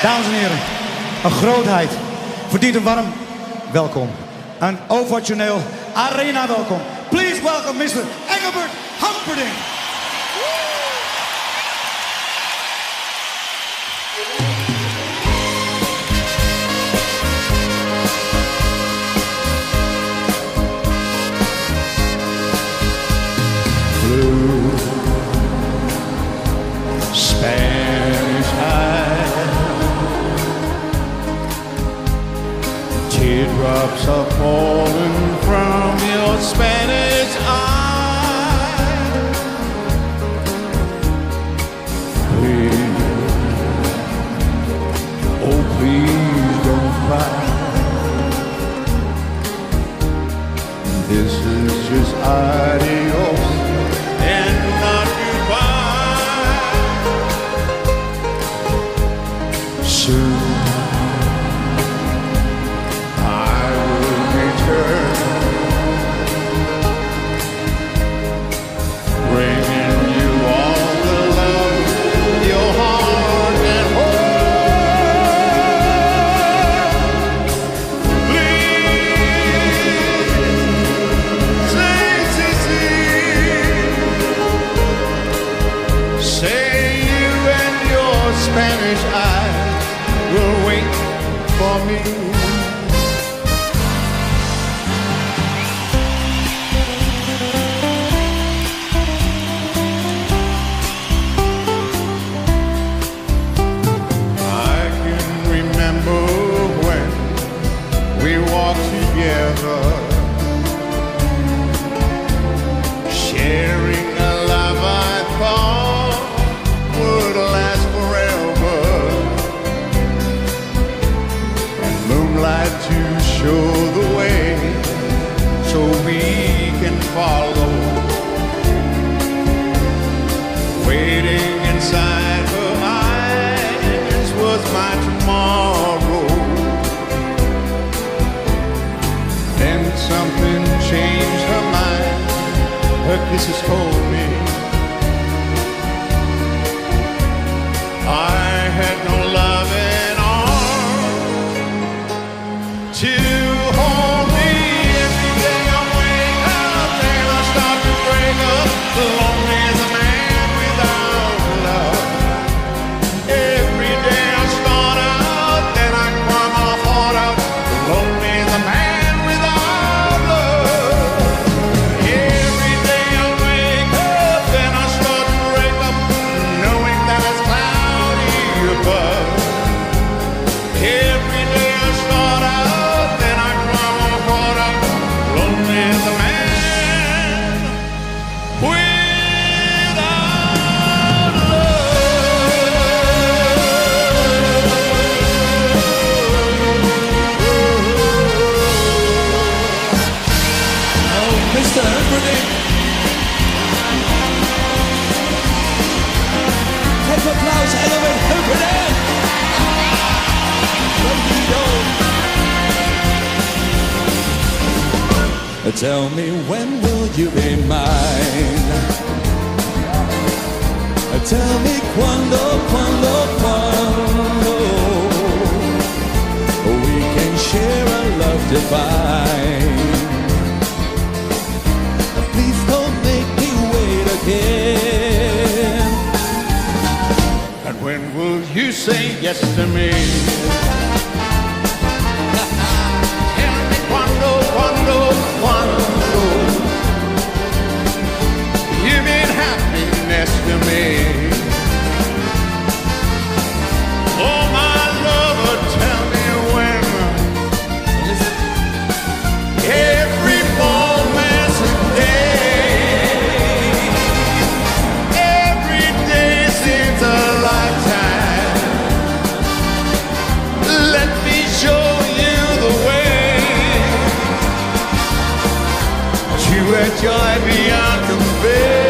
Dames en heren, een grootheid. Verdient een warm welkom. Een ovationeel arena welkom. Please welcome Mr. Engelbert Humperdinck. Blue Spanish eyes, teardrops are falling from your Spanish eyes. Please, oh please don't cry. This is just adios and not goodbye. Soon I will return, bringing you all the love your heart can hold. Please say you and your Spanish eyes will wait for me. I can remember when we walked together, sharing a love I thought would last forever, and moonlight to show the way so we can follow. Waiting inside her eyes was my tomorrow. Then something changed her mind. Her kisses told me I had no loving arms to hold me. Every day I wake up and I start to break up. Lonely as a man without love. Every day I start out, then I cry my heart out. Lonely as a man without love. Every day I wake up, then I start to break up, knowing that it's cloudy above. Every day I start out, then I cry my heart out. Lonely as a man without Oh, Mr. Humperdinck. Geef applaus, Engelbert Humperdinck. Tell me, when will you be mine? Tell me quando we can share a love divine. Please don't make me wait again. And when will you say yes to me? Tell me quando you mean happiness to me. Oh my lover, tell me when. Every moment's a day. Every day seems a lifetime. Let me show you the way to a joy beyond compare.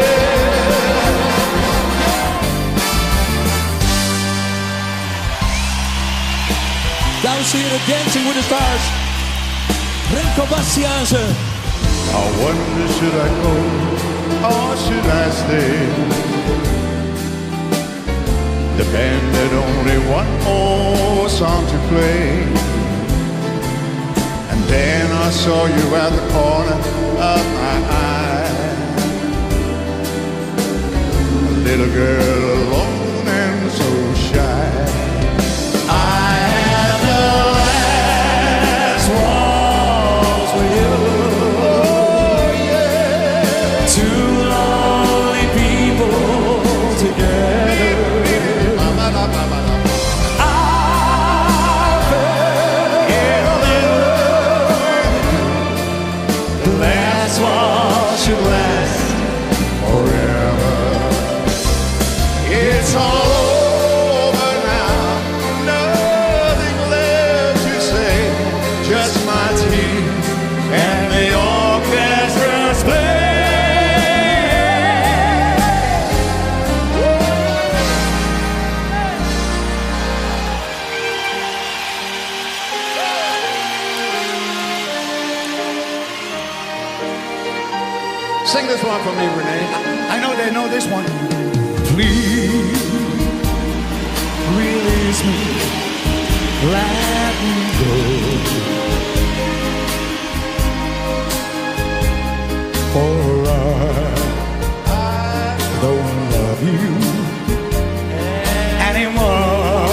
Dames en heren, Dancing with the Stars. Remco Bastiaanse. I wonder, should I go or should I stay? The band had only one more song to play. And then I saw you at the corner of my eye. A little girl alone and so shy. I had the last waltz with you. Oh, yeah. Two lonely people together. Should last forever. It's all over now, nothing left to say, just my tears and the orchestra's play. Sing this one for me, Renee. I know they know this one. Please release me, let me go. For I don't love you anymore.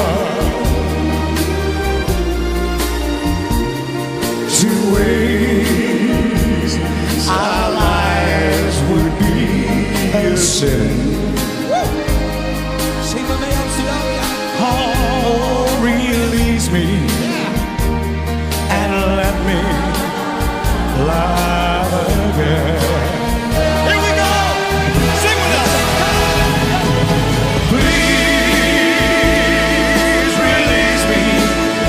To waste our lives would be a sin. Sing with me, Amsterdam. Oh, release me and let me love again. Here we go! Sing with us! Please release me,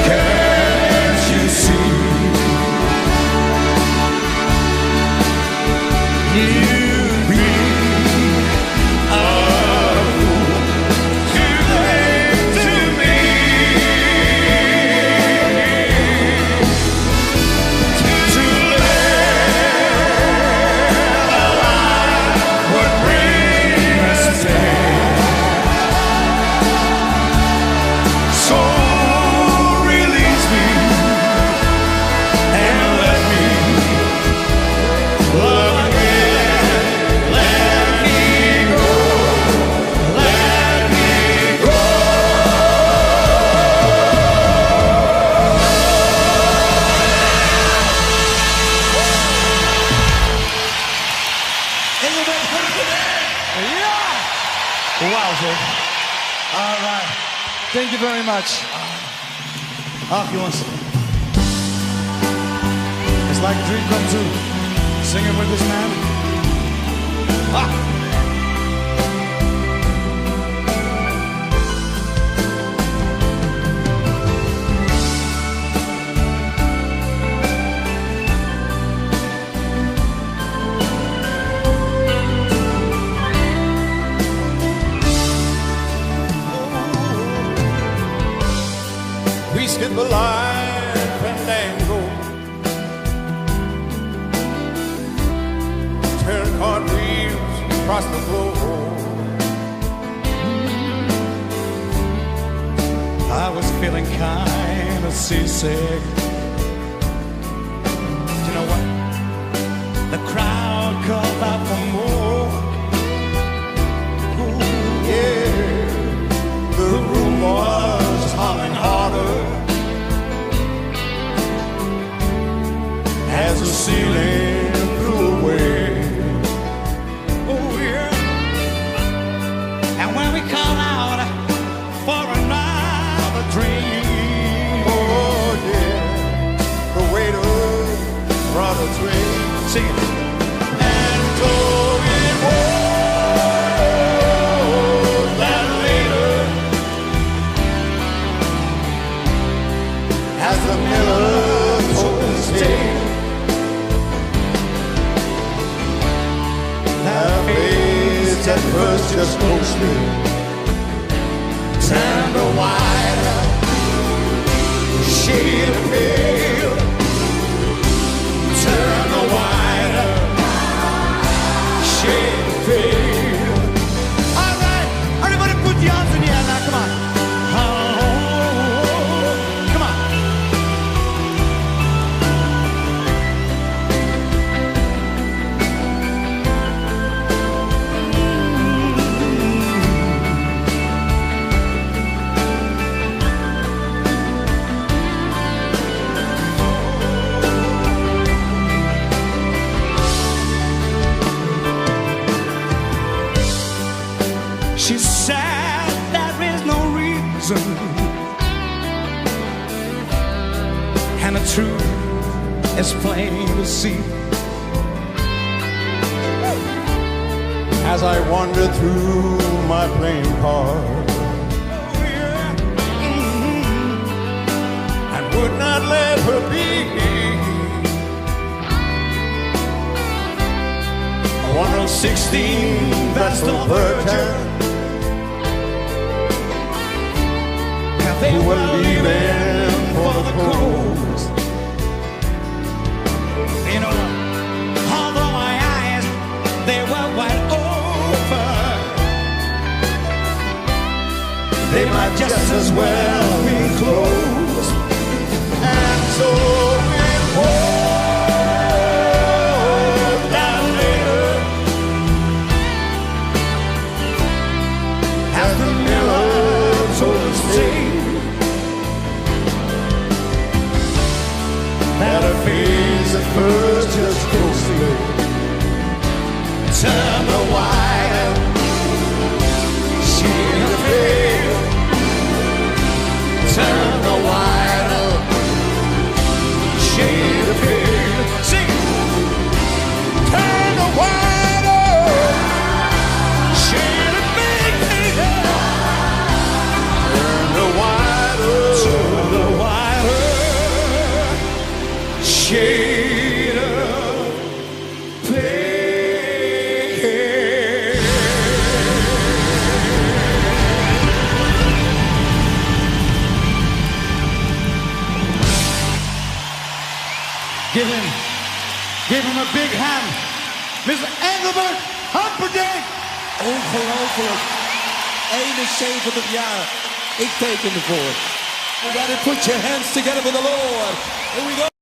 can't you see? You'd be a fool to cling to me, to live a life would bring us down. So release me and let me love again. Let me go. Let me go. Wow, zeg. All right. Thank you very much. Ach, jongens. It's like a dream come true. Singing with this man. Ah. We skip a life and dangle, turn cartwheels across the floor. I was feeling kind of seasick. You know what? The crowd called out for more. Ooh, Yeah, the room was humming harder as the ceiling blew away. oh yeah. And when we call out for another dream, Oh yeah, the waiter brought a tray. sing it. And so it was that later, as the miller told his tale, her face at first just ghostly turned a white shade of pale, turned a white shade of pale. All right, everybody put your hands in the air now, come on. truth is plain to see. As I wander through my playing card, and would not let her be. 116 Vestal Virgin, They who were leaving for the coast. You know, although my eyes, they were wide open, they might just as well be closed. And so it was down later, As the miller told us that her face at first just ghostly turn the white shade of pale, turn the white shade of pale. Sing, turn the white shade of pale, turn the white shade of pale. Give him a big hand, Mr. Engelbert Humperdinck. Ongelooflijk. 71 jaar. Ik teken ervoor. Everybody put your hands together for the Lord. Here we go.